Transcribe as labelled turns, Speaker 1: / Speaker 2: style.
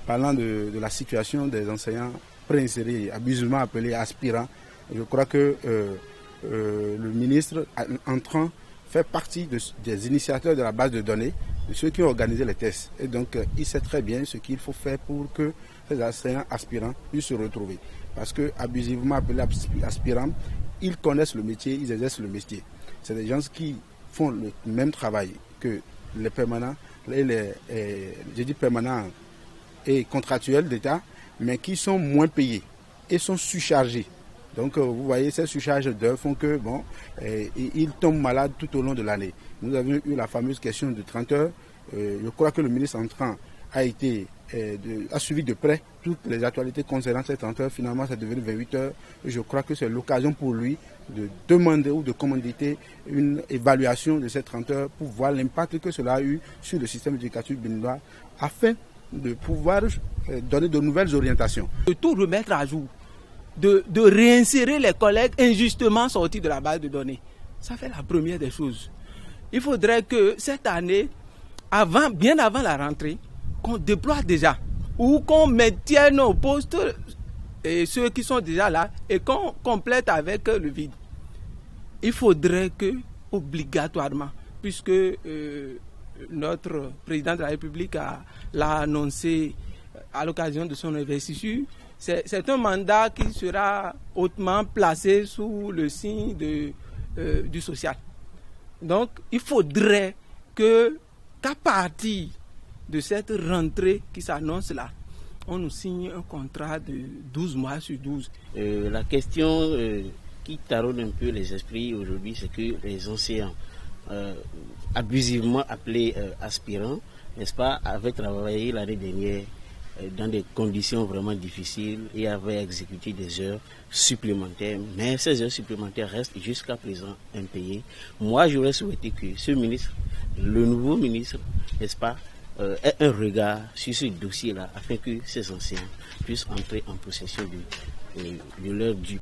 Speaker 1: parlant de la situation des enseignants préinsérés, abusivement appelés aspirants, je crois que le ministre entrant fait partie des initiateurs de la base de données, de ceux qui ont organisé les tests. Et donc, il sait très bien ce qu'il faut faire pour que ces enseignants aspirants puissent se retrouver. Parce que, abusivement appelés aspirants, ils connaissent le métier, ils exercent le métier. C'est des gens qui font le même travail que les permanents, je dis permanents et contractuels d'État, mais qui sont moins payés et sont surchargés. Donc vous voyez, ces surcharges d'heures font que ils tombent malades tout au long de l'année. Nous avons eu la fameuse question de 30 heures. Je crois que le ministre entrant a suivi de près toutes les actualités concernant ces 30 heures. Finalement, c'est devenu 28 heures. Et je crois que c'est l'occasion pour lui de demander ou de commanditer une évaluation de ces 30 heures pour voir l'impact que cela a eu sur le système éducatif béninois afin de pouvoir donner de nouvelles orientations.
Speaker 2: De tout remettre à jour, de réinsérer les collègues injustement sortis de la base de données. Ça fait la première des choses. Il faudrait que cette année, bien avant la rentrée, qu'on déploie déjà ou qu'on maintienne au poste et ceux qui sont déjà là et qu'on complète avec le vide. Il faudrait que, obligatoirement, puisque notre président de la République l'a annoncé à l'occasion de son investiture, c'est un mandat qui sera hautement placé sous le signe du social. Donc, il faudrait qu'à partir de cette rentrée qui s'annonce là, on nous signe un contrat de 12 mois sur 12.
Speaker 3: La question qui taraude un peu les esprits aujourd'hui, c'est que les enseignants abusivement appelés aspirants, n'est-ce pas, avaient travaillé l'année dernière dans des conditions vraiment difficiles et avaient exécuté des heures supplémentaires, mais ces heures supplémentaires restent jusqu'à présent impayées. Moi, j'aurais souhaité que ce ministre, le nouveau ministre, n'est-ce pas, ait un regard sur ce dossier-là afin que ces enseignants puissent entrer en possession de leur dû.